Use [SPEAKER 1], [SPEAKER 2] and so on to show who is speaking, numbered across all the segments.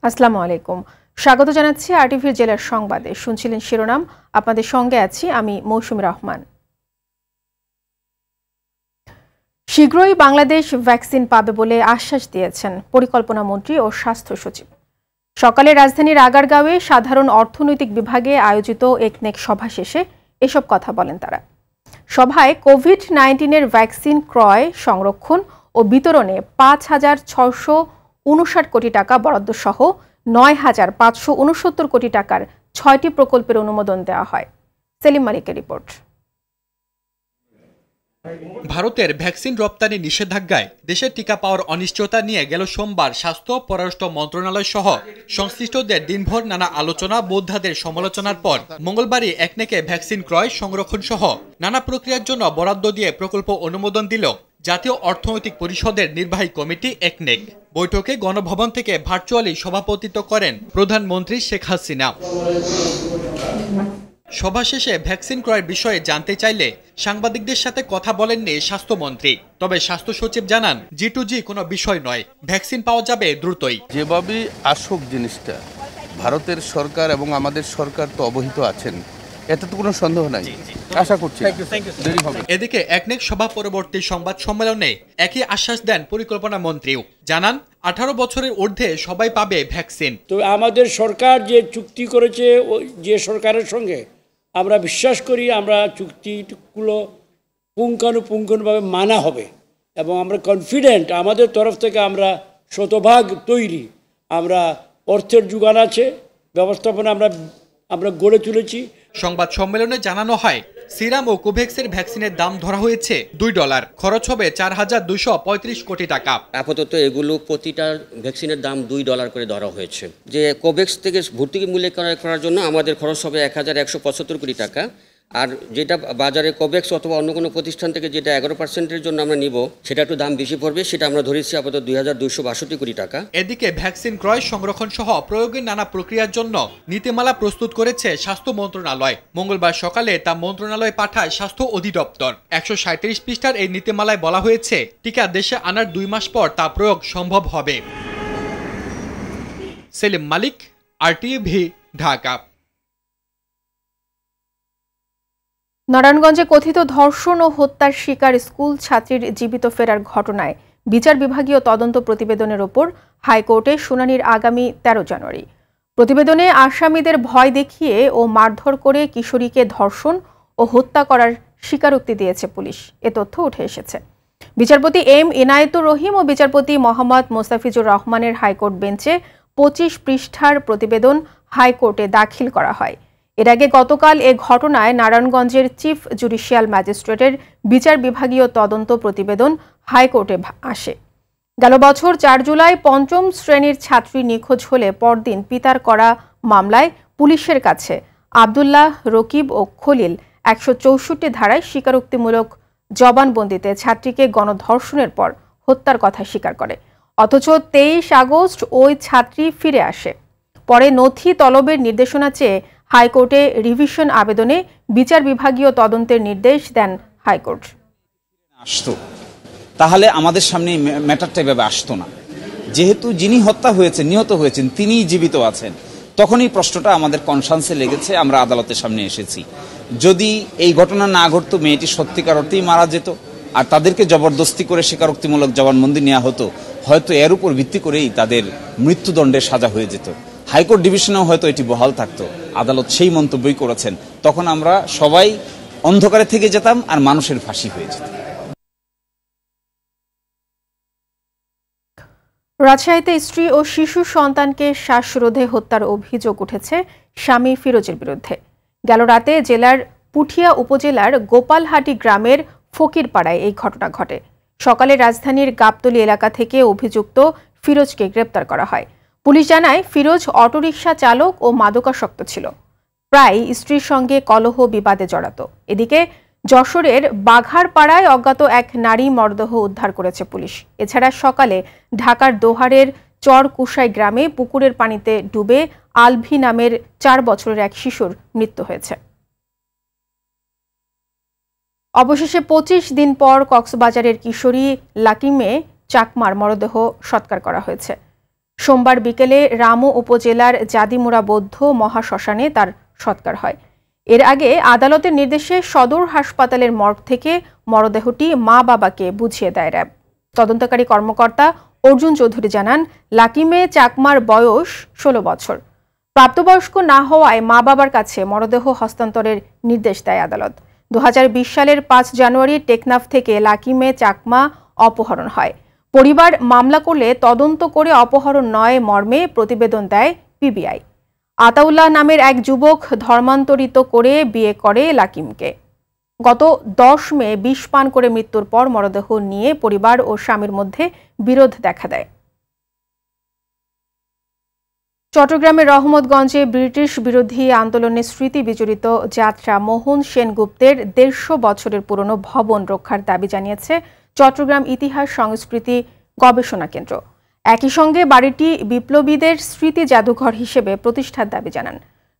[SPEAKER 1] আসসালামু আলাইকুম। স্বাগত জানাচ্ছি আরটিভির জেলার সংবাদে। শুনছিলেন শিরোনাম, আপনাদের সঙ্গে আছি আমি মৌসুমী রহমান। শীঘ্রই বাংলাদেশ ভ্যাকসিন পাবে বলে আশ্বাস দিয়েছেন পরিকল্পনা মন্ত্রী ও স্বাস্থ্য সচিব। সকালে রাজধানীর আগারগাঁওয়ে সাধারণ অর্থনৈতিক বিভাগে আয়োজিত একনেক সভা শেষে এসব কথা বলেন তারা। সভায় কোভিড-19 ভ্যাকসিন ক্রয়, সংরক্ষণ ও বিতরণে ৫,৬৫৯ কোটি টাকা বরাদ্দ সহ ৯,৫৬৯ কোটি টাকার ৬টি প্রকল্পের অনুমোদন দেওয়া হয়। সেলিম মালিকের রিপোর্ট।
[SPEAKER 2] ভারতের ভ্যাকসিন রপ্তানি নিষেধাজ্ঞায় দেশের টিকা পাওয়ার অনিশ্চয়তা নিয়ে গেল সোমবার স্বাস্থ্য, পররাষ্ট্র মন্ত্রণালয় সহ সংশ্লিষ্টদের দিনভর নানা আলোচনা, বোদ্ধাদের সমালোচনার পর মঙ্গলবারই একনেকে ভ্যাকসিন ক্রয়, সংরক্ষণ সহ নানা প্রক্রিয়ার জন্য বরাদ্দ দিয়ে প্রকল্প অনুমোদন দিল জাতীয় অর্থনৈতিক পরিষদের নির্বাহী কমিটি একনেক। বৈঠকে গণভবন থেকে ভার্চুয়ালি সভাপতিত্ব করেন প্রধানমন্ত্রী শেখ হাসিনা। সভা শেষে ভ্যাকসিন ক্রয়ের বিষয়ে জানতে চাইলে সাংবাদিকদের সাথে কথা বলেননি স্বাস্থ্যমন্ত্রী। তবে স্বাস্থ্য সচিব জানান, G2G কোনো বিষয় নয়, ভ্যাকসিন পাওয়া যাবে দ্রুতই।
[SPEAKER 3] যেভাবে আসুক জিনিসটা, ভারতের সরকার এবং আমাদের সরকার তো অবহিত আছেন, এতে তো কোনো সন্দেহ নাই। আশা করছি দেরি হবে।
[SPEAKER 2] এদিকে একনেক সভা পরবর্তী সংবাদ সম্মেলনে একই আশ্বাস দেন পরিকল্পনা মন্ত্রীও। জানান, 18 বছরের ঊর্ধ্বে সবাই পাবে ভ্যাকসিন।
[SPEAKER 4] তো আমাদের সরকার যে চুক্তি করেছে, যে সরকারের সঙ্গে আমরা বিশ্বাস করি আমরা চুক্তিগুলো পুঙ্খানুপুঙ্খভাবে মানা হবে এবং আমরা কনফিডেন্ট, আমাদের তরফ থেকে আমরা শতভাগ তৈরি। আমরা অর্থের যোগান আছে, ব্যবস্থাপনা আমরা গড়ে তুলেছি।
[SPEAKER 2] সংবাদ সম্মেলনে জানানো হয়, সিরাম ও কোভ্যাক্সের ভ্যাকসিনের দাম ধরা হয়েছে $2, খরচ হবে 4,235 কোটি টাকা।
[SPEAKER 5] আপাতত এগুলো প্রতিটা ভ্যাকসিনের দাম $2 করে ধরা হয়েছে। যে কোভ্যাক্স থেকে ভর্তুকি মূল্যে ক্রয় করার জন্য আমাদের খরচ হবে 1,175 কোটি টাকা। আর যেটা বাজারে কোভ্যাক্স অথবা অন্য কোনো প্রতিষ্ঠান থেকে যেটা 11% জন্য আমরা নিব, সেটা একটু দাম বেশি পড়বে, সেটা আমরা ধরেছি আপাতত 2,262 কোটি টাকা।
[SPEAKER 2] এদিকে ভ্যাকসিন ক্রয়, সংরক্ষণ সহ প্রয়োগের নানা প্রক্রিয়ার জন্য নীতিমালা প্রস্তুত করেছে স্বাস্থ্য মন্ত্রণালয়। মঙ্গলবার সকালে তা মন্ত্রণালয় পাঠায় স্বাস্থ্য অধিদপ্তর। 137 পৃষ্ঠার এই নীতিমালায় বলা হয়েছে, টিকা দেশে আনার 2 মাস পর তা প্রয়োগ সম্ভব হবে। সেলিম মালিক, আরটিভি, ঢাকা।
[SPEAKER 1] নারায়ণগঞ্জে কথিত ধর্ষণ ও হত্যার শিকার স্কুল ছাত্রীর জীবিত ফেরার ঘটনায় বিচার বিভাগীয় তদন্ত প্রতিবেদনের ওপর হাইকোর্টে শুনানির আগামী 13 জানুয়ারি। প্রতিবেদনে আসামিদের ভয় দেখিয়ে ও মারধর করে কিশোরীকে ধর্ষণ ও হত্যা করার স্বীকারোক্তি দিয়েছে পুলিশ, এ তথ্য উঠে এসেছে। বিচারপতি এম ইনায়েতুর রহিম ও বিচারপতি মোহাম্মদ মোস্তাফিজুর রহমানের হাইকোর্ট বেঞ্চে 25 পৃষ্ঠার প্রতিবেদন হাইকোর্টে দাখিল করা হয়। এর আগে গতকাল এ ঘটনায় নারায়ণগঞ্জের চিফ জুডিশিয়াল ম্যাজিস্ট্রেটের বিচার বিভাগীয় তদন্ত প্রতিবেদন হাইকোর্টে আসে। গেল বছর 4 জুলাই 5ম শ্রেণীর ছাত্রী নিখোঁজ হলে পরদিন পিতার করা মামলায় পুলিশের কাছে আব্দুল্লাহ, রকিব ও খলিল 164 ধারায় স্বীকারোক্তিমূলক জবানবন্দিতে ছাত্রীকে গণধর্ষণের পর হত্যার কথা স্বীকার করে। অথচ 23 আগস্ট ওই ছাত্রী ফিরে আসে। পরে নথি তলবের নির্দেশনা চেয়ে হাইকোর্টে রিভিশন আবেদনে বিচার বিভাগীয় তদন্তের নির্দেশ দেন হাইকোর্ট।
[SPEAKER 6] আসতো তাহলে আমাদের সামনে ম্যাটারটা এভাবে আসতো না। যেহেতু যিনি হত্যা হয়েছেন, নিহত হয়েছেন, তিনিই জীবিত আছেন, তখনই প্রশ্নটা আমাদের কনসার্নসে লেগেছে। আমরা আদালতের সামনে এসেছি। যদি এই ঘটনা না ঘটতো, মেয়েটি সত্যিকার অর্থেই মারা যেত আর তাদেরকে জবরদস্তি করে স্বীকারোক্তিমূলক জবানবন্দি নেওয়া হতো, হয়তো এর উপর ভিত্তি করেই তাদের মৃত্যুদণ্ডের সাজা হয়ে যেত। হাইকোর্ট ডিভিশনেও হয়তো এটি বহাল থাকতো। আদালত সেই মন্তব্যই করেছেন। তখন আমরা সবাই অন্ধকারে থেকে যেতাম আর মানুষের ফাঁসি হয়ে যেত।
[SPEAKER 1] রাজশাহীতে স্ত্রী ও শিশু সন্তানকে শ্বাসরোধে হত্যার অভিযোগ উঠেছে স্বামী ফিরোজের বিরুদ্ধে। গেল রাতে জেলার পুঠিয়া উপজেলার গোপালহাটি গ্রামের ফকিরপাড়ায় এই ঘটনা ঘটে। সকালে রাজধানীর গাবতলী এলাকা থেকে অভিযুক্ত ফিরোজকে গ্রেপ্তার করা হয়। পুলিশ জানায়, ফিরোজ অটোরিকশা চালক ও মাদকাসক্ত ছিল। প্রায় স্ত্রীর সঙ্গে কলহ বিবাদে জড়াত। এদিকে যশোরের বাঘারপাড়ায় অজ্ঞাত এক নারী মরদেহ উদ্ধার করেছে পুলিশ। এছাড়া সকালে ঢাকার দোহারের চরকুশাই গ্রামে পুকুরের পানিতে ডুবে আলভি নামের 4 বছরের এক শিশুর মৃত্যু হয়েছে। অবশেষে 25 দিন পর কক্সবাজারের কিশোরী লাকিমে চাকমার মরদেহ সৎকার করা হয়েছে। সোমবার বিকেলে রামু উপজেলার জাদিমুরা বৌদ্ধ মহাশ্মশানে তার সৎকার হয়। এর আগে আদালতের নির্দেশে সদর হাসপাতালের মর্গ থেকে মরদেহটি মা বাবাকে বুঝিয়ে দেয় র্যাব। তদন্তকারী কর্মকর্তা অর্জুন চৌধুরী জানান, লাকিমে চাকমার বয়স 16 বছর। প্রাপ্তবয়স্ক না হওয়ায় মা বাবার কাছে মরদেহ হস্তান্তরের নির্দেশ দেয় আদালত। 2020 সালের 5 জানুয়ারি টেকনাফ থেকে লাকিমে চাকমা অপহরণ হয়। পরিবার মামলা করলে তদন্ত করে অপহরণ নয় মর্মে প্রতিবেদন দেয় পিবিআই। আতাউল্লাহ নামের এক যুবক ধর্মান্তরিত করে বিয়ে করে লাকিমকে। গত 10 মে বিষ পান করে মৃত্যুর পর মরদেহ নিয়ে পরিবার ও স্বামীর মধ্যে বিরোধ দেখা দেয়। চট্টগ্রামের রহমতগঞ্জে ব্রিটিশ বিরোধী আন্দোলনে স্মৃতি বিজড়িত যাত্রা মোহন সেনগুপ্তের 150 বছরের পুরনো ভবন রক্ষার দাবি জানিয়েছে চট্টগ্রাম ইতিহাস সংস্কৃতি গবেষণা কেন্দ্র। একই সঙ্গে বাড়িটি বিপ্লবীদের স্মৃতি জাদুঘর হিসেবে প্রতিষ্ঠার দাবি জানান।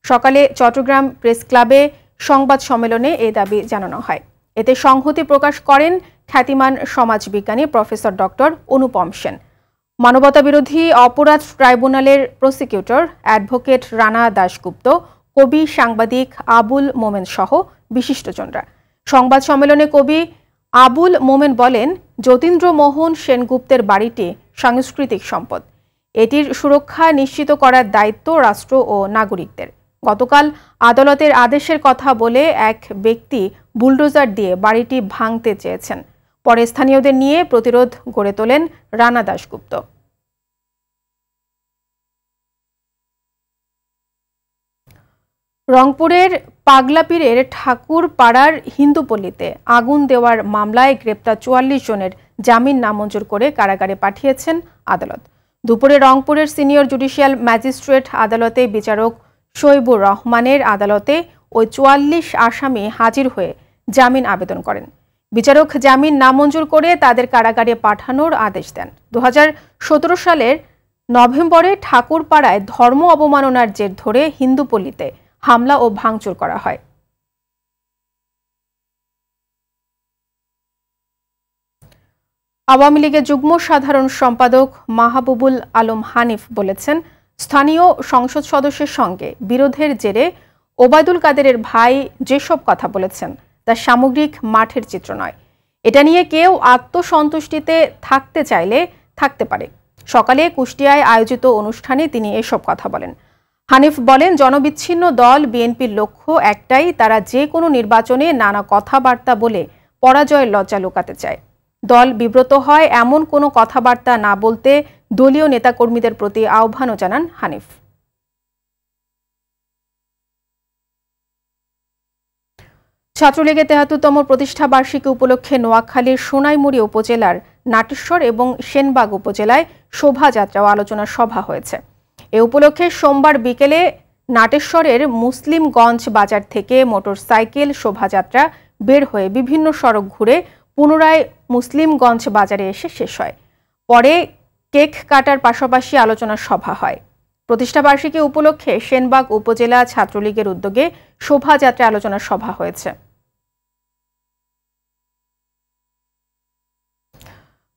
[SPEAKER 1] সকালে চট্টগ্রাম প্রেস ক্লাবে সংবাদ সম্মেলনে এই দাবি জানানো হয়। এতে সংহতি প্রকাশ করেন খ্যাতিমান সমাজবিজ্ঞানী প্রফেসর ডক্টর অনুপম সেন। মানবতাবিরোধী অপরাধ ট্রাইব্যুনালের প্রসিকিউটর অ্যাডভোকেট রানা দাশগুপ্ত, কবি সাংবাদিক আবুল মোমেন সহ বিশিষ্টজনরা। সংবাদ সম্মেলনে কবি আবুল মোমেন বলেন, যতীন্দ্রমোহন সেনগুপ্তের বাড়িটি সাংস্কৃতিক সম্পদ। এটির সুরক্ষা নিশ্চিত করার দায়িত্ব রাষ্ট্র ও নাগরিকদের। গতকাল আদালতের আদেশের কথা বলে এক ব্যক্তি বুলডোজার দিয়ে বাড়িটি ভাঙতে চেয়েছেন। পরে স্থানীয়দের নিয়ে প্রতিরোধ গড়ে তোলেন রানা দাশগুপ্ত। রংপুরের পাগলাপীরের ঠাকুর পাড়ার হিন্দুপল্লীতে আগুন দেওয়ার মামলায় গ্রেপ্তার 44 জনের জামিন নামঞ্জুর করে কারাগারে পাঠিয়েছেন আদালত। দুপুরে রংপুরের সিনিয়র জুডিশিয়াল ম্যাজিস্ট্রেট আদালতে বিচারক শৈবুর রহমানের আদালতে ওই 44 আসামি হাজির হয়ে জামিন আবেদন করেন। বিচারক জামিন নামঞ্জুর করে তাদের কারাগারে পাঠানোর আদেশ দেন। 2017 সালের নভেম্বরে ঠাকুরপাড়ায় ধর্ম অবমাননার জের ধরে হিন্দুপল্লীতে হামলা ও ভাঙচুর করা হয়। আওয়ামী লীগের যুগ্ম সাধারণ সম্পাদক মাহবুবুল আলম হানিফ বলেছেন, স্থানীয় সংসদ সদস্যের সঙ্গে বিরোধের জেরে ওবায়দুল কাদেরের ভাই যেসব কথা বলেছেন তা সামগ্রিক মাঠের চিত্র নয়। এটা নিয়ে কেউ আত্মসন্তুষ্টিতে থাকতে চাইলে থাকতে পারে। সকালে কুষ্টিয়ায় আয়োজিত অনুষ্ঠানে তিনি এসব কথা বলেন। হানিফ বলেন, জনবিচ্ছিন্ন দল বিএনপির লক্ষ্য একটাই, তারা যে কোনো নির্বাচনে নানা কথাবার্তা বলে পরাজয়ের লজ্জা লুকাতে চায়। দল বিব্রত হয় এমন কোনো কথাবার্তা না বলতে দলীয় নেতাকর্মীদের প্রতি আহ্বানও জানান হানিফ। ছাত্রলীগের ৭৩তম প্রতিষ্ঠা বার্ষিকী উপলক্ষে নোয়াখালীর সোনাইমুড়ি উপজেলার নাটেশ্বর এবং সেনবাগ উপজেলায় শোভাযাত্রা ও আলোচনা সভা হয়েছে। এ উপলক্ষে সোমবার বিকেলে নাটেশ্বরের মুসলিমগঞ্জ বাজার থেকে মোটরসাইকেল শোভাযাত্রা বের হয়ে বিভিন্ন সড়ক ঘুরে পুনরায় মুসলিমগঞ্জ বাজারে এসে শেষ হয়। পরে কেক কাটার পাশাপাশি আলোচনা সভা হয়। প্রতিষ্ঠাবার্ষিকী উপলক্ষে সেনবাগ উপজেলা ছাত্রলীগের উদ্যোগে শোভাযাত্রা আলোচনা সভা হয়েছে।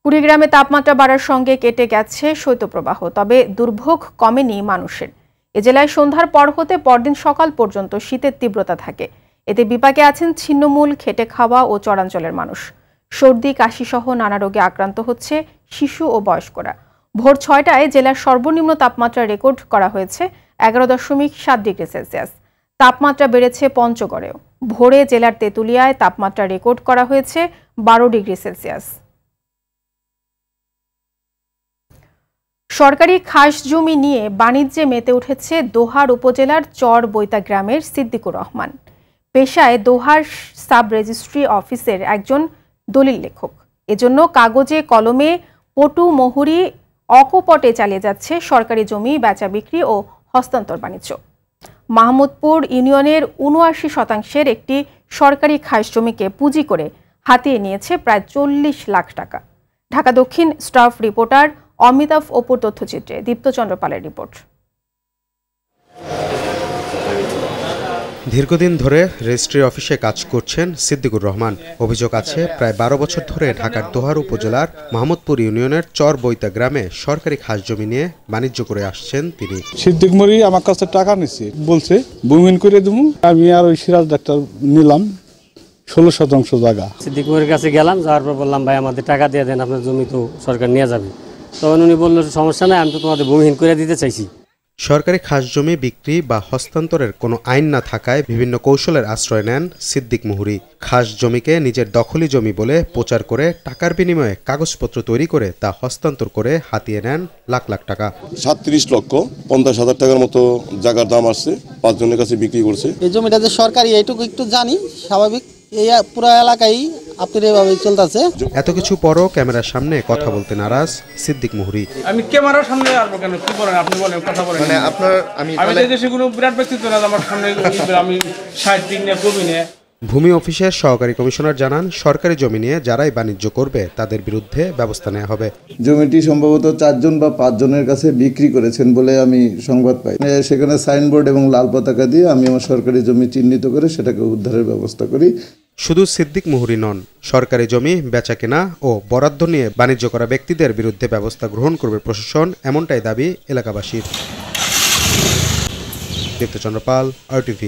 [SPEAKER 1] কুড়িগ্রামে তাপমাত্রা বাড়ার সঙ্গে কেটে গেছে শৈত্যপ্রবাহ, তবে দুর্ভোগ কমেনি মানুষের। এ জেলায় সন্ধ্যার পর হতে পরদিন সকাল পর্যন্ত শীতের তীব্রতা থাকে। এতে বিপাকে আছেন ছিন্নমূল, খেটে খাওয়া ও চরাঞ্চলের মানুষ। সর্দি, কাশি সহ নানা রোগে আক্রান্ত হচ্ছে শিশু ও বয়স্করা। ভোর 6টায় জেলার সর্বনিম্ন তাপমাত্রা রেকর্ড করা হয়েছে 11.7 ডিগ্রি সেলসিয়াস। তাপমাত্রা বেড়েছে পঞ্চগড়েও। ভোরে জেলার তেঁতুলিয়ায় তাপমাত্রা রেকর্ড করা হয়েছে 12 ডিগ্রি সেলসিয়াস। সরকারি খাস জমি নিয়ে বাণিজ্যে মেতে উঠেছে দোহার উপজেলার চর বৈতা গ্রামের সিদ্দিকুর রহমান। পেশায় দোহার সাব রেজিস্ট্রি অফিসের একজন দলিল লেখক। এজন্য কাগজে কলমে পটু মহুরি অকপটে চালিয়ে যাচ্ছে সরকারি জমি বেচা বিক্রি ও হস্তান্তর বাণিজ্য। মাহমুদপুর ইউনিয়নের ৭৯% একটি সরকারি খাস জমিকে পুঁজি করে হাতিয়ে নিয়েছে প্রায় ৪০ লাখ টাকা। ঢাকা দক্ষিণ স্টাফ রিপোর্টার অমিতাভ অপুর তথ্যচিত্রে দীপ্তচন্দ্র পালের রিপোর্ট।
[SPEAKER 7] দীর্ঘদিন ধরে রেজিস্ট্রি অফিসে কাজ করছেন সিদ্দিকুর রহমান। অভিযোগ আছে প্রায় ১২ বছর ধরে ঢাকার দোহার উপজেলার মাহমুদপুর ইউনিয়নের চর বৈতা গ্রামে সরকারি খাস জমি নিয়ে বাণিজ্য করে আসছেন তিনি।
[SPEAKER 8] সিদ্দিক মরি আমার কাছে টাকা নিচ্ছে, বলছে ভূমিহীন করে দেবো। আমি আর ওই সিরাজ ডাক্তার নিলাম ১৬ শতাংশ জায়গা।
[SPEAKER 9] সিদ্দিক মরির কাছে গেলাম, যাওয়ার পর বললাম ভাই আমাদের টাকা দিয়ে দেন, আপনার জমি তো সরকার নিয়ে যাবে। তখন উনি বললো সমস্যা নাই, আমি তো তোমাদের ভূমিহীন করে দিতে চাইছি।
[SPEAKER 7] সরকারি খাস জমি বিক্রি বা হস্তান্তরের কোনো আইন না থাকায় বিভিন্ন কৌশলের আশ্রয় নেন সিদ্দিক মুহুরী। খাস জমিকে নিজের দখলি জমি বলে প্রচার করে টাকার বিনিময়ে কাগজপত্র তৈরি করে তা হস্তান্তর করে হাতিয়ে নেন লাখ লাখ টাকা।
[SPEAKER 10] ৩৭,৫০,০০০ টাকার মতো জায়গার দাম আসছে, ৫ জনের কাছে বিক্রি করছে।
[SPEAKER 11] এই জমিটা যে সরকারি এইটুকু একটু জানি, স্বাভাবিক এই পুরো এলাকায় আপনার এভাবে চলতেছে।
[SPEAKER 7] এত কিছু পরও ক্যামেরার সামনে কথা বলতে নারাজ সিদ্দিক মুহুরী।
[SPEAKER 12] আমি ক্যামেরার সামনে আসবো কেন? কি বলেন আপনি, বলেন কথা বলেন। মানে আপনার আমি দেশে কোনো বিরাট ব্যক্তিত্ব না আমার সামনে, আমি সাহিত্যিক নিয়ে কবি নিয়ে।
[SPEAKER 7] ভূমি অফিসের সহকারী কমিশনার জানান, সরকারি জমি নিয়ে যারাই বাণিজ্য করবে তাদের বিরুদ্ধে ব্যবস্থা নেওয়া হবে।
[SPEAKER 13] জমিটি সম্ভবত ৪ জন বা ৫ জনের কাছে বিক্রি করেছেন বলে আমি সংবাদ পাই। সেখানে সাইনবোর্ড এবং লাল পতাকা দিয়ে আমি আমার সরকারি জমি চিহ্নিত করে সেটাকে উদ্ধারের ব্যবস্থা করি।
[SPEAKER 7] শুধু সিদ্দিক মুহুরী নন, সরকারি জমি বেচাকেনা ও বরাদ্দ নিয়ে বাণিজ্য করা ব্যক্তিদের বিরুদ্ধে ব্যবস্থা গ্রহণ করবে প্রশাসন, এমনটাই দাবি এলাকাবাসীর। দীপ্তচন্দ্র পাল, RTV।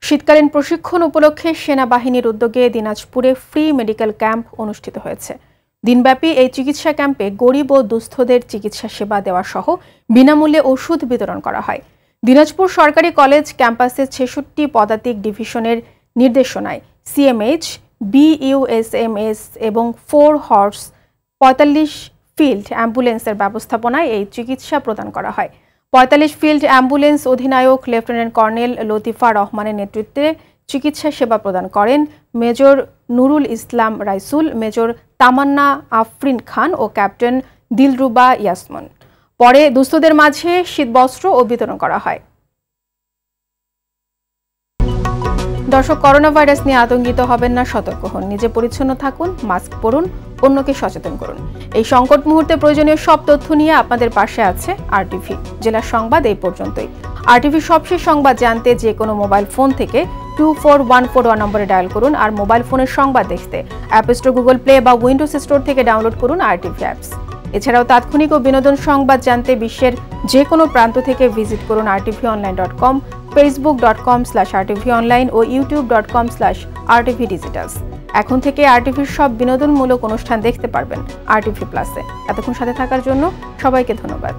[SPEAKER 1] শীতকালীন প্রশিক্ষণ উপলক্ষে সেনাবাহিনীর উদ্যোগে দিনাজপুরে ফ্রি মেডিকেল ক্যাম্প অনুষ্ঠিত হয়েছে। দিনব্যাপী এই চিকিৎসা ক্যাম্পে গরিব ও দুস্থদের চিকিৎসা সেবা দেওয়া সহ বিনামূল্যে ওষুধ বিতরণ করা হয়। দিনাজপুর সরকারি কলেজ ক্যাম্পাসের ৬৬ পদাতিক ডিভিশনের নির্দেশনায় CMH, BUSMS এবং 4 হর্স ৪৫ ফিল্ড অ্যাম্বুলেন্সের ব্যবস্থাপনায় এই চিকিৎসা প্রদান করা হয়। ৪৫ ফিল্ড অ্যাম্বুলেন্স অধিনায়ক লেফটেন্যান্ট কর্নেল লতিফা রহমানের নেতৃত্বে চিকিৎসা সেবা প্রদান করেন মেজর নুরুল ইসলাম রাইসুল, মেজর তামান্না আফরিন খান ও ক্যাপ্টেন দিলরুবা ইয়াসমন। পরে দুস্থদের মাঝে শীতবস্ত্র ও বিতরণ করা হয়। দর্শক, করোনা ভাইরাস নিয়ে আতঙ্কিত হবেন না, সতর্ক হন, নিজে পরিচ্ছন্ন থাকুন, মাস্ক পরুন, অন্যকে সচেতন করুন। এই সংকট মুহূর্তে প্রয়োজনীয় সব তথ্য নিয়ে আপনাদের পাশে আছে RTV। জেলার সংবাদ এই পর্যন্তই। RTV সবশেষ সংবাদ জানতে যে কোনো মোবাইল ফোন থেকে 24141 নম্বরে ডায়াল করুন। আর মোবাইল ফোনের সংবাদ দেখতে অ্যাপ স্টোর, গুগল প্লে বা উইন্ডোজ স্টোর থেকে ডাউনলোড করুন RTV অ্যাপস। এছাড়াও তাৎক্ষণিক ও বিনোদন সংবাদ জানতে বিশ্বের যে কোনো প্রান্ত থেকে ভিজিট করুন rtvonline.com, facebook.com/rtvonline ও youtube.com/rtvdigitals। এখন থেকে RTVর সব বিনোদনমূলক অনুষ্ঠান দেখতে পারবেন RTV প্লাসে। এতক্ষণ সাথে থাকার জন্য সবাইকে ধন্যবাদ।